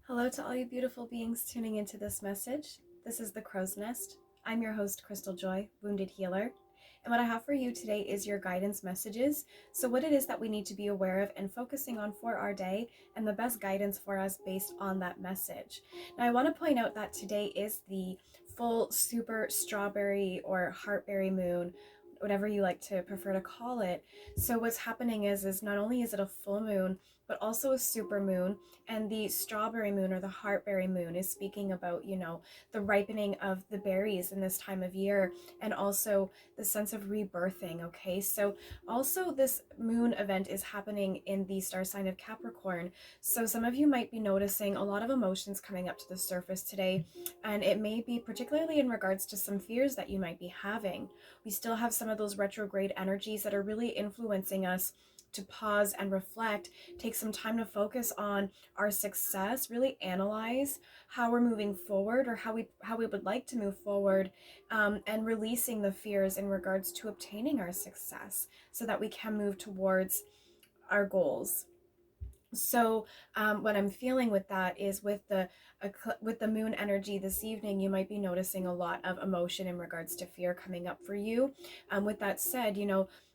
Hello to all you beautiful beings tuning into this message. This is the Crow's Nest. I'm your host, Crystaljoy, Wounded Healer. And what I have for you today is your guidance messages. So what it is that we need to be aware of and focusing on for our day, and the best guidance for us based on that message. Now I want to point out that today is the full super strawberry or heartberry moon, whatever you like to prefer to call it. So what's happening is not only is it a full moon, but also a super moon. And the strawberry moon or the heartberry moon is speaking about, the ripening of the berries in this time of year, and also the sense of rebirthing. Okay, so also this moon event is happening in the star sign of Capricorn. So some of you might be noticing a lot of emotions coming up to the surface today, and it may be particularly in regards to some fears that you might be having. We still have some of those retrograde energies that are really influencing us to pause and reflect, take some time to focus on our success, really analyze how we're moving forward, or how we would like to move forward, and releasing the fears in regards to obtaining our success so that we can move towards our goals. So what I'm feeling with that is with the moon energy this evening, you might be noticing a lot of emotion in regards to fear coming up for you. With that said,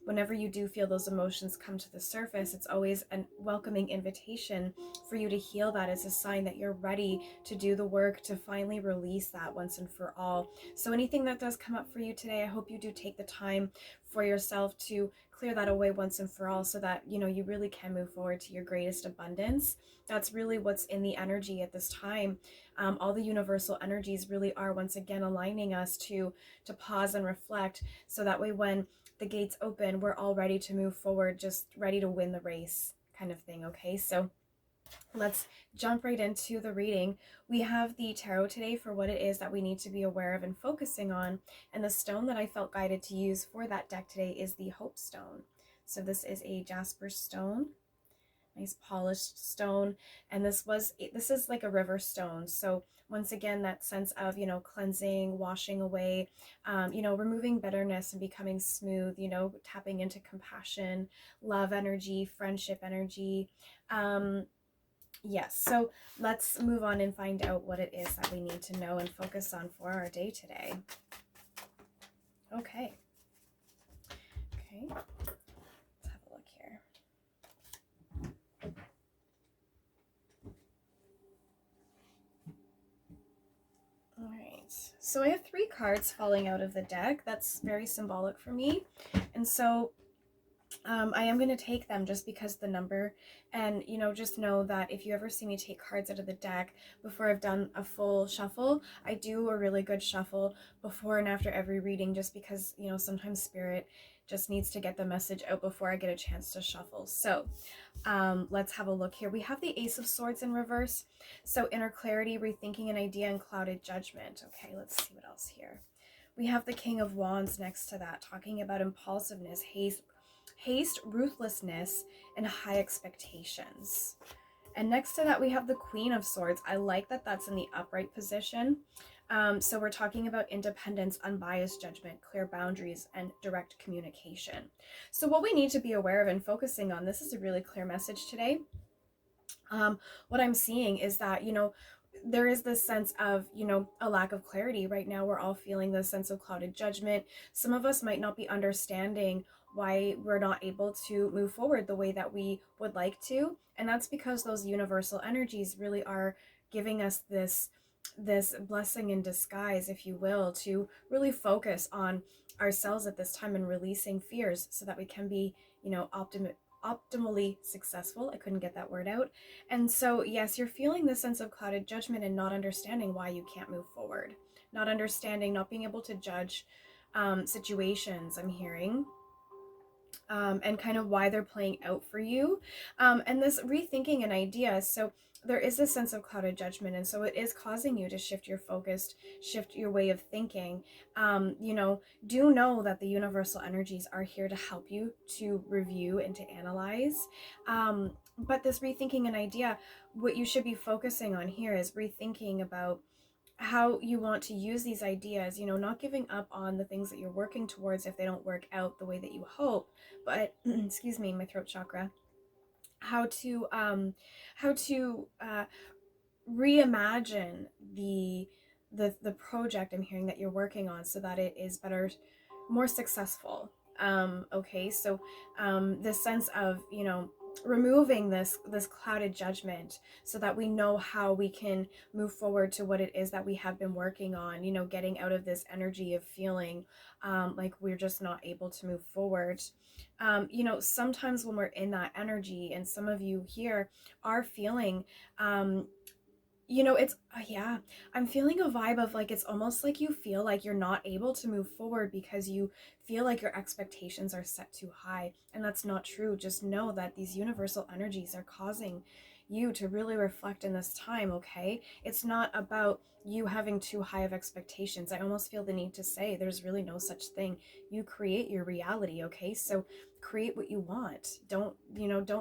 whenever you do feel those emotions come to the surface, it's always a welcoming invitation for you to heal that as a sign that you're ready to do the work to finally release that once and for all. So anything that does come up for you today, I hope you do take the time for yourself to clear that away once and for all, so that you really can move forward to your greatest abundance. That's really what's in the energy at this time. All the universal energies really are once again aligning us to pause and reflect, so that way when the gates open, we're all ready to move forward, just ready to win the race kind of thing. Okay, so let's jump right into the reading. We have the tarot today for what it is that we need to be aware of and focusing on. And the stone that I felt guided to use for that deck today is the Hope Stone. So this is a jasper stone, nice polished stone. And this is like a river stone. So once again, that sense of, cleansing, washing away, removing bitterness and becoming smooth, tapping into compassion, love energy, friendship energy. Yes, so let's move on and find out what it is that we need to know and focus on for our day today. Okay. Let's have a look here. All right, so I have 3 cards falling out of the deck. That's very symbolic for me. And so I am going to take them just because the number, and just know that if you ever see me take cards out of the deck before I've done a full shuffle, I do a really good shuffle before and after every reading, just because sometimes spirit just needs to get the message out before I get a chance to shuffle. So let's have a look here. We have the Ace of Swords in reverse, so inner clarity, rethinking an idea, and clouded judgment. Okay, let's see what else here. We have the King of Wands next to that, talking about impulsiveness, haste, ruthlessness, and high expectations. And next to that, we have the Queen of Swords. I like that that's in the upright position. So we're talking about independence, unbiased judgment, clear boundaries, and direct communication. So what we need to be aware of and focusing on, this is a really clear message today. What I'm seeing is that, there is this sense of, a lack of clarity right now. We're all feeling this sense of clouded judgment. Some of us might not be understanding why we're not able to move forward the way that we would like to. And that's because those universal energies really are giving us this blessing in disguise, if you will, to really focus on ourselves at this time and releasing fears so that we can be, optimally successful. I couldn't get that word out. And so, yes, you're feeling this sense of clouded judgment and not understanding why you can't move forward, not understanding, not being able to judge situations, I'm hearing. And kind of why they're playing out for you. And this rethinking an idea. So there is a sense of clouded judgment. And so it is causing you to shift your focus, shift your way of thinking. Do know that the universal energies are here to help you to review and to analyze. But this rethinking an idea, what you should be focusing on here is rethinking about how you want to use these ideas, not giving up on the things that you're working towards if they don't work out the way that you hope, but excuse me, my throat chakra, how to reimagine the project I'm hearing that you're working on so that it is better, more successful. Okay, so this sense of, removing this clouded judgment so that we know how we can move forward to what it is that we have been working on, getting out of this energy of feeling like we're just not able to move forward. Sometimes when we're in that energy, and some of you here are feeling it's yeah, I'm feeling a vibe of like, it's almost like you feel like you're not able to move forward because you feel like your expectations are set too high, and that's not true. Just know that these universal energies are causing you to really reflect in this time. Okay, it's not about you having too high of expectations. I almost feel the need to say there's really no such thing. You create your reality. Okay, so create what you want. Don't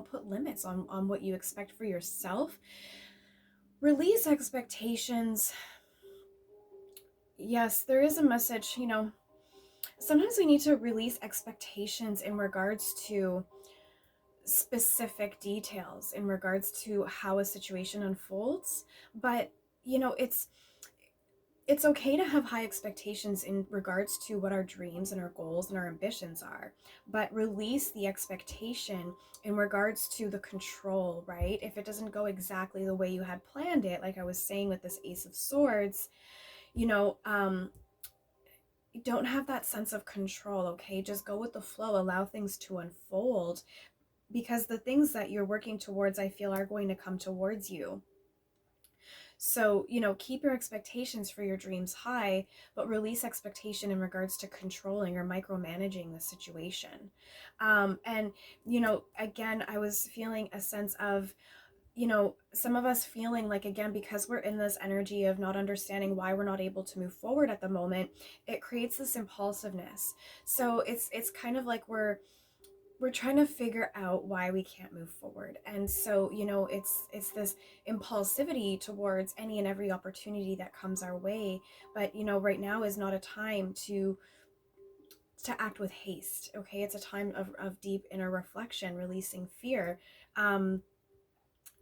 put limits on what you expect for yourself. Release expectations. Yes, there is a message, sometimes we need to release expectations in regards to specific details, in regards to how a situation unfolds. But, it's okay to have high expectations in regards to what our dreams and our goals and our ambitions are, but release the expectation in regards to the control, right? If it doesn't go exactly the way you had planned it, like I was saying with this Ace of Swords, don't have that sense of control. Okay, just go with the flow, allow things to unfold, because the things that you're working towards, I feel, are going to come towards you. So, keep your expectations for your dreams high, but release expectation in regards to controlling or micromanaging the situation. And, again, I was feeling a sense of, some of us feeling like, again, because we're in this energy of not understanding why we're not able to move forward at the moment, it creates this impulsiveness. So it's kind of like we're trying to figure out why we can't move forward. And so, it's this impulsivity towards any and every opportunity that comes our way. But, right now is not a time to act with haste. Okay, it's a time of deep inner reflection, releasing fear.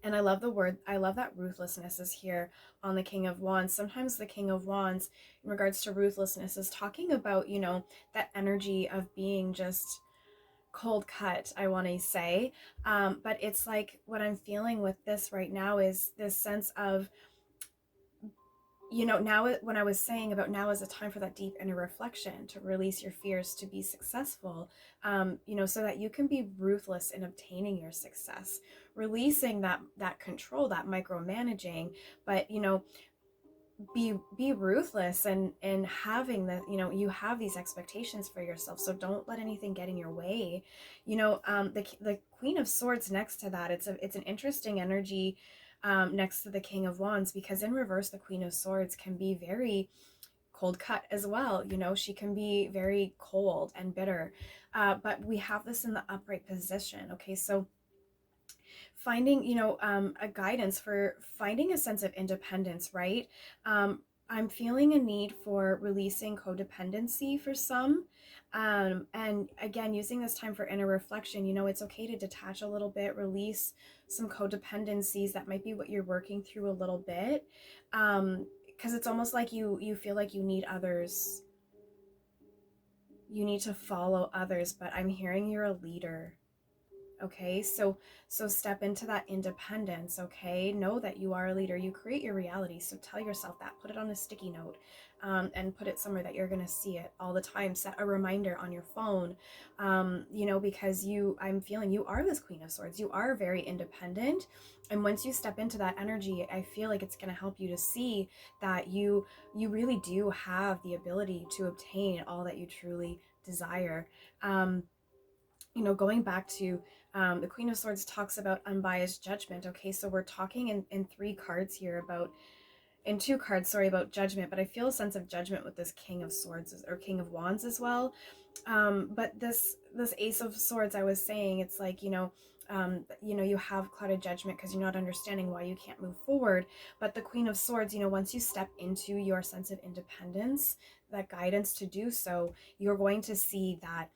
And I love that ruthlessness is here on the King of Wands. Sometimes the King of Wands, in regards to ruthlessness, is talking about, that energy of being just cold cut, I want to say. But it's like what I'm feeling with this right now is this sense of, now when I was saying about now is a time for that deep inner reflection, to release your fears, to be successful, so that you can be ruthless in obtaining your success, releasing that control, that micromanaging, but, be ruthless and having the, you have these expectations for yourself, so don't let anything get in your way. The Queen of Swords next to that, it's an interesting energy next to the King of Wands, because in reverse the Queen of Swords can be very cold cut as well. She can be very cold and bitter, but we have this in the upright position. Okay, so finding, a guidance for finding a sense of independence, right? I'm feeling a need for releasing codependency for some. And again, using this time for inner reflection, it's okay to detach a little bit, release some codependencies that might be what you're working through a little bit. Because it's almost like you feel like you need others. You need to follow others, but I'm hearing you're a leader. Okay, so step into that independence. Okay, know that you are a leader. You create your reality. So tell yourself that. Put it on a sticky note, and put it somewhere that you're going to see it all the time. Set a reminder on your phone, you know, because I'm feeling you are this Queen of Swords. You are very independent, and once you step into that energy, I feel like it's going to help you to see that you really do have the ability to obtain all that you truly desire. You know, going back to the Queen of Swords talks about unbiased judgment. Okay, so we're talking in three cards here about, in two cards, sorry, about judgment, but I feel a sense of judgment with this King of Swords or King of Wands as well. But this Ace of Swords, I was saying, it's like, you know, you have clouded judgment because you're not understanding why you can't move forward. But the Queen of Swords, you know, once you step into your sense of independence, that guidance to do so, you're going to see that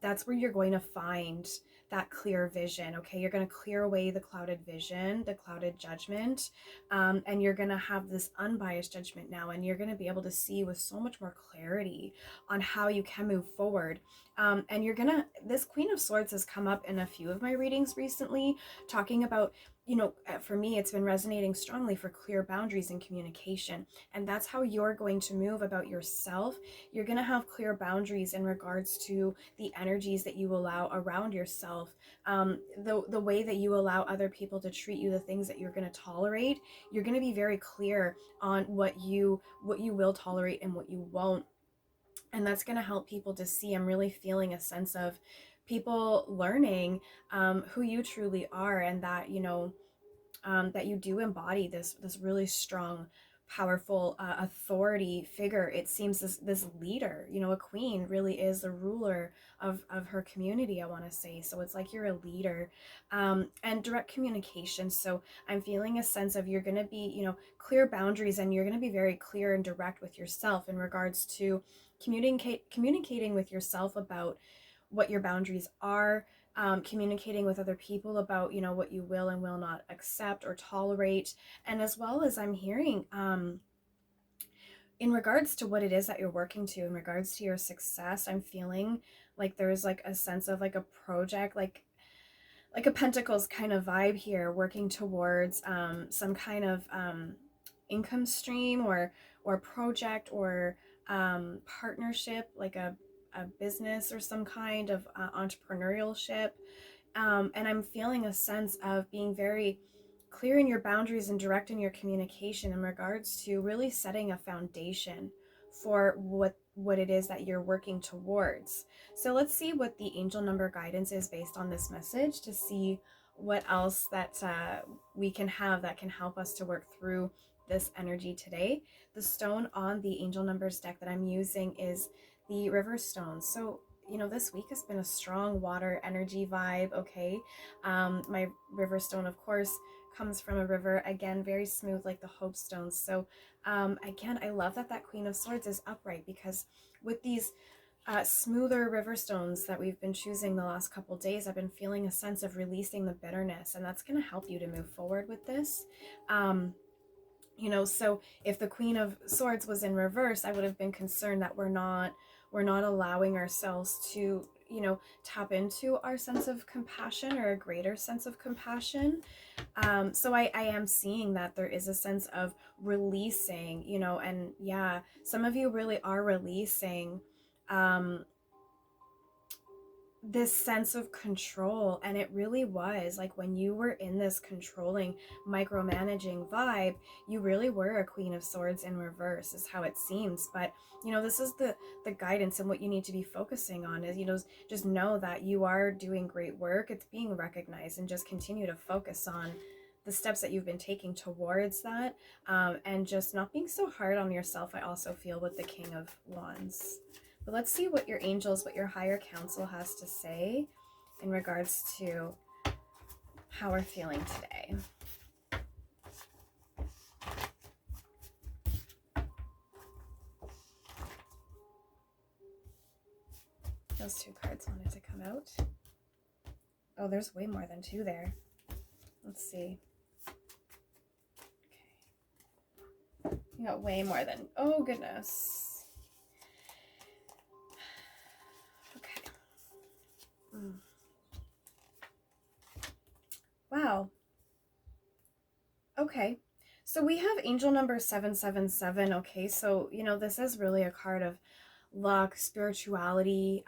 that's where you're going to find that clear vision. Okay, you're going to clear away the clouded vision, the clouded judgment, and you're going to have this unbiased judgment now, and you're going to be able to see with so much more clarity on how you can move forward. And you're gonna, this Queen of Swords has come up in a few of my readings recently, talking about, you know, for me, it's been resonating strongly for clear boundaries and communication. And that's how you're going to move about yourself. You're going to have clear boundaries in regards to the energies that you allow around yourself, the way that you allow other people to treat you, the things that you're going to tolerate. You're going to be very clear on what you will tolerate and what you won't. And that's going to help people to see. I'm really feeling a sense of people learning who you truly are, and that, you know, that you do embody this really strong, powerful authority figure. It seems this leader, you know, a queen really is the ruler of her community, I want to say. So it's like you're a leader, and direct communication. So I'm feeling a sense of you're going to be, you know, clear boundaries, and you're going to be very clear and direct with yourself in regards to communicating with yourself about what your boundaries are, communicating with other people about, you know, what you will and will not accept or tolerate. And as well as I'm hearing, in regards to what it is that you're working to, in regards to your success, I'm feeling like there's like a sense of like a project, like a Pentacles kind of vibe here, working towards some kind of income stream or project or partnership, like a business or some kind of entrepreneurship. And I'm feeling a sense of being very clear in your boundaries and direct in your communication in regards to really setting a foundation for what it is that you're working towards. So let's see what the angel number guidance is based on this message, to see what else that we can have that can help us to work through this energy today. The stone on the angel numbers deck that I'm using is the river stone. So, you know, this week has been a strong water energy vibe. Okay, my river stone, of course, comes from a river, again very smooth like the hope stones. So again, I love that Queen of Swords is upright, because with these smoother river stones that we've been choosing the last couple days, I've been feeling a sense of releasing the bitterness, and that's going to help you to move forward with this. You know, so if the Queen of Swords was in reverse, I would have been concerned that we're not allowing ourselves to, you know, tap into our sense of compassion, or a greater sense of compassion. So I am seeing that there is a sense of releasing, you know, and yeah, some of you really are releasing this sense of control. And it really was like when you were in this controlling, micromanaging vibe, you really were a Queen of Swords in reverse, is how it seems. But you know, this is the guidance, and what you need to be focusing on is, you know, just know that you are doing great work. It's being recognized, and just continue to focus on the steps that you've been taking towards that, and just not being so hard on yourself. I also feel with the King of Wands. But let's see what your angels, what your higher council has to say in regards to how we're feeling today. Those two cards wanted to come out. Oh, there's way more than two there. Let's see. Okay. You got way more than, oh goodness. Okay. Wow. Okay. So we have angel number 777. Okay. So, this is really a card of luck, spirituality,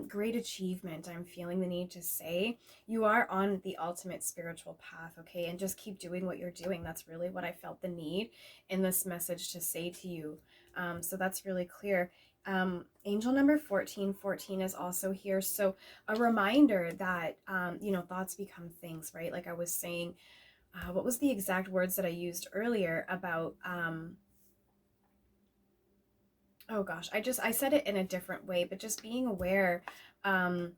great achievement. I'm feeling the need to say you are on the ultimate spiritual path. Okay. And just keep doing what you're doing. That's really what I felt the need in this message to say to you. So that's really clear. Angel number 1414 is also here. So a reminder that, thoughts become things, right? Like I was saying, what was the exact words that I used earlier about, oh gosh, I said it in a different way, but just being aware, um,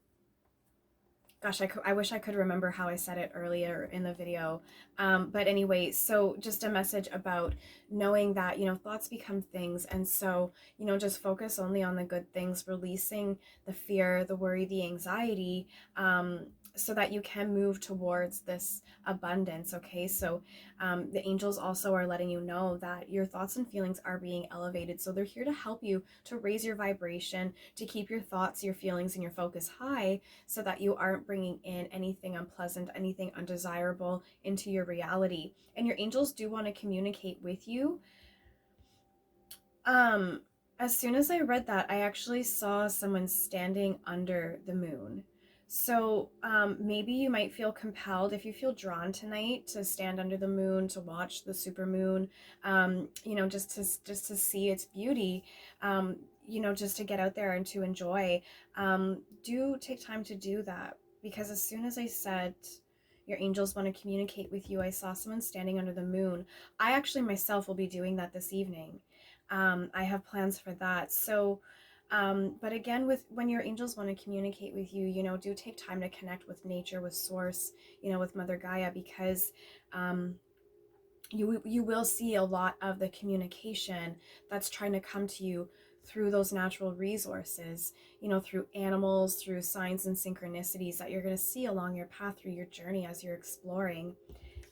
gosh, I wish I could remember how I said it earlier in the video. But anyway, so just a message about knowing that, thoughts become things. And so, just focus only on the good things, releasing the fear, the worry, the anxiety, so that you can move towards this abundance. Okay. So the angels also are letting you know that your thoughts and feelings are being elevated. So they're here to help you to raise your vibration, to keep your thoughts, your feelings, and your focus high, so that you aren't bringing in anything unpleasant, anything undesirable into your reality. And your angels do want to communicate with you. As soon as I read that, I actually saw someone standing under the moon. So maybe you might feel compelled, if you feel drawn tonight, to stand under the moon, to watch the super moon, just to see its beauty, just to get out there and to enjoy. Do take time to do that, because as soon as I said your angels want to communicate with you, I saw someone standing under the moon. I actually myself will be doing that this evening. I have plans for that. So, but again, when your angels want to communicate with you, do take time to connect with nature, with source, with Mother Gaia, because you will see a lot of the communication that's trying to come to you through those natural resources, through animals, through signs and synchronicities that you're going to see along your path through your journey as you're exploring.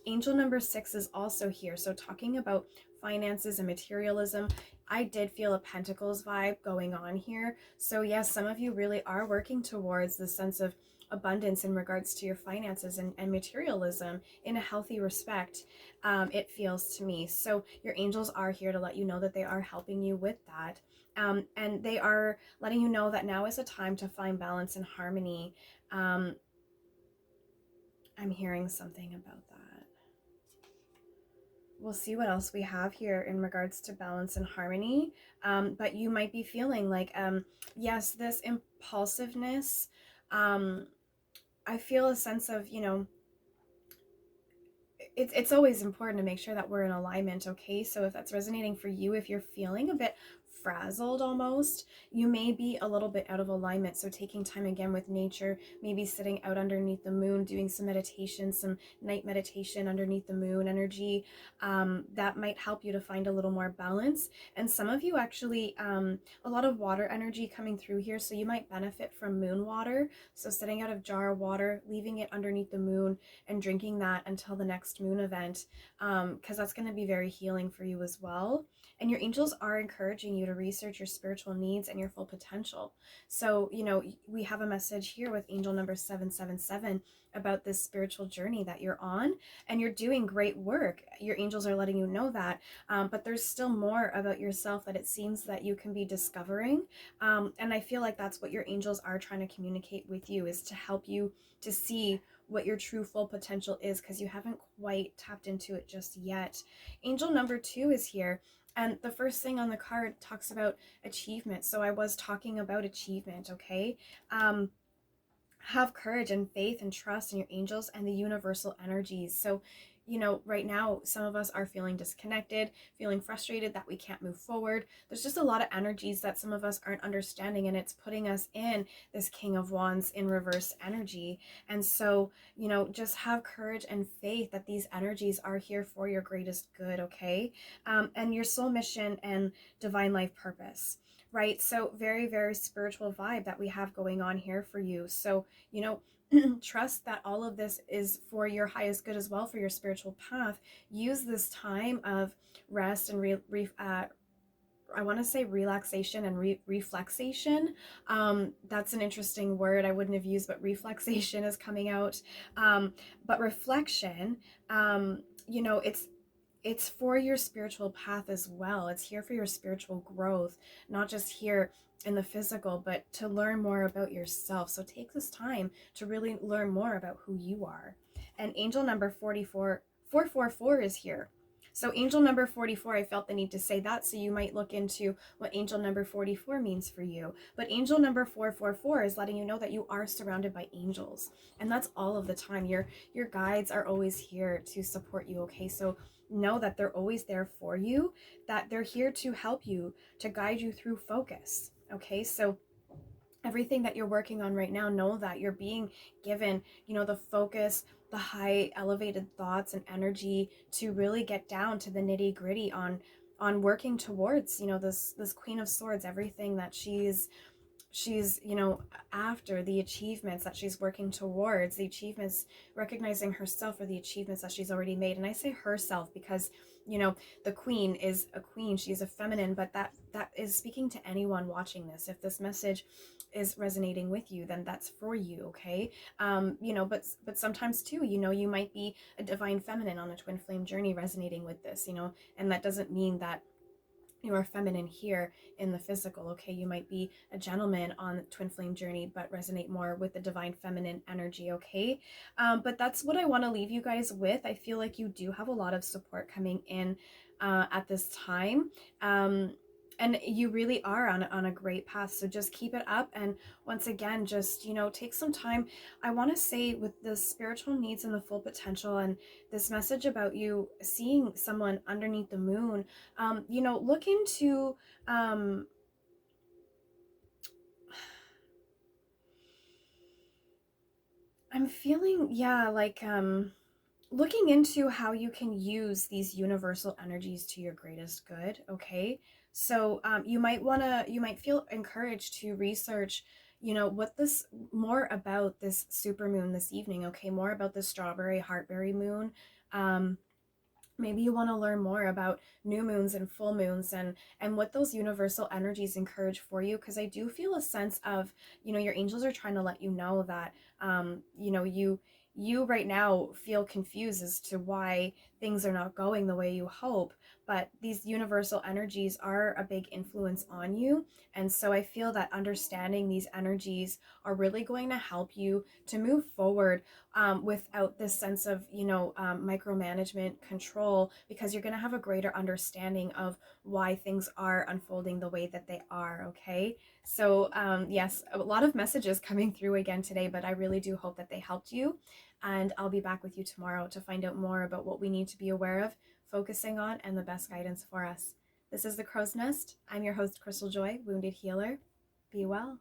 Angel number 6 is also here. So talking about finances and materialism, I did feel a Pentacles vibe going on here. So yes, some of you really are working towards the sense of abundance in regards to your finances and materialism in a healthy respect, it feels to me. So your angels are here to let you know that they are helping you with that. And they are letting you know that now is a time to find balance and harmony. I'm hearing something about that. We'll see what else we have here in regards to balance and harmony. But you might be feeling like, yes, this impulsiveness. I feel a sense of, it's always important to make sure that we're in alignment. Okay, so if that's resonating for you, if you're feeling a bit frazzled almost, you may be a little bit out of alignment. So taking time again with nature, maybe sitting out underneath the moon, doing some meditation, some night meditation underneath the moon energy, that might help you to find a little more balance. And some of you actually, a lot of water energy coming through here, so you might benefit from moon water. So sitting out of jar of water, leaving it underneath the moon and drinking that until the next moon event, because that's going to be very healing for you as well. And your angels are encouraging you to research your spiritual needs and your full potential. So, we have a message here with angel number 777 about this spiritual journey that you're on, and you're doing great work. Your angels are letting you know that, but there's still more about yourself that it seems that you can be discovering. And I feel like that's what your angels are trying to communicate with you, is to help you to see what your true full potential is, because you haven't quite tapped into it just yet. Angel number 2 is here. And the first thing on the card talks about achievement. So I was talking about achievement, okay? Have courage and faith and trust in your angels and the universal energies. So, right now, some of us are feeling disconnected, feeling frustrated that we can't move forward. There's just a lot of energies that some of us aren't understanding, and it's putting us in this King of Wands in reverse energy. And so, just have courage and faith that these energies are here for your greatest good, okay? And your soul mission and divine life purpose. Right? So very, very spiritual vibe that we have going on here for you. So, trust that all of this is for your highest good as well, for your spiritual path. Use this time of rest and I want to say relaxation and reflexation. That's an interesting word I wouldn't have used, but reflexation is coming out. But reflection, you know, it's for your spiritual path as well. It's here for your spiritual growth, not just here in the physical, but to learn more about yourself. So take this time to really learn more about who you are. And angel number 444 is here. So angel number 44, I felt the need to say that, so you might look into what angel number 44 means for you. But angel number 444 is letting you know that you are surrounded by angels. And that's all of the time. Your guides are always here to support you, okay? So know that they're always there for you, that they're here to help you, to guide you through focus, okay? So everything that you're working on right now, know that you're being given, you know, the focus, the high elevated thoughts and energy to really get down to the nitty gritty on working towards, you know, this Queen of Swords, everything that she's you know, after, the achievements that she's working towards, the achievements, recognizing herself for the achievements that she's already made. And I say herself because, you know, the queen is a queen, she's a feminine, but that is speaking to anyone watching this. If this message is resonating with you, then that's for you, okay? You know, but sometimes too, you know, you might be a divine feminine on a twin flame journey resonating with this, you know, and that doesn't mean that you are feminine here in the physical, okay? You might be a gentleman on the twin flame journey, but resonate more with the divine feminine energy, okay? But that's what I want to leave you guys with. I feel like you do have a lot of support coming in at this time. And you really are on a great path. So just keep it up. And once again, just, you know, take some time. I want to say with the spiritual needs and the full potential and this message about you seeing someone underneath the moon, you know, look into, I'm feeling, yeah, like, looking into how you can use these universal energies to your greatest good, okay? So you might feel encouraged to research, you know, what this, more about this supermoon this evening, okay? More about the strawberry heartberry moon. Maybe you want to learn more about new moons and full moons and what those universal energies encourage for you, because I do feel a sense of, you know, your angels are trying to let you know that you know, you right now feel confused as to why things are not going the way you hope, but these universal energies are a big influence on you. And so I feel that understanding these energies are really going to help you to move forward without this sense of, you know, micromanagement, control, because you're going to have a greater understanding of why things are unfolding the way that they are, okay? So yes, a lot of messages coming through again today, but I really do hope that they helped you. And I'll be back with you tomorrow to find out more about what we need to be aware of, focusing on, and the best guidance for us. This is the Crow's Nest. I'm your host, Crystaljoy, Wounded Healer. Be well.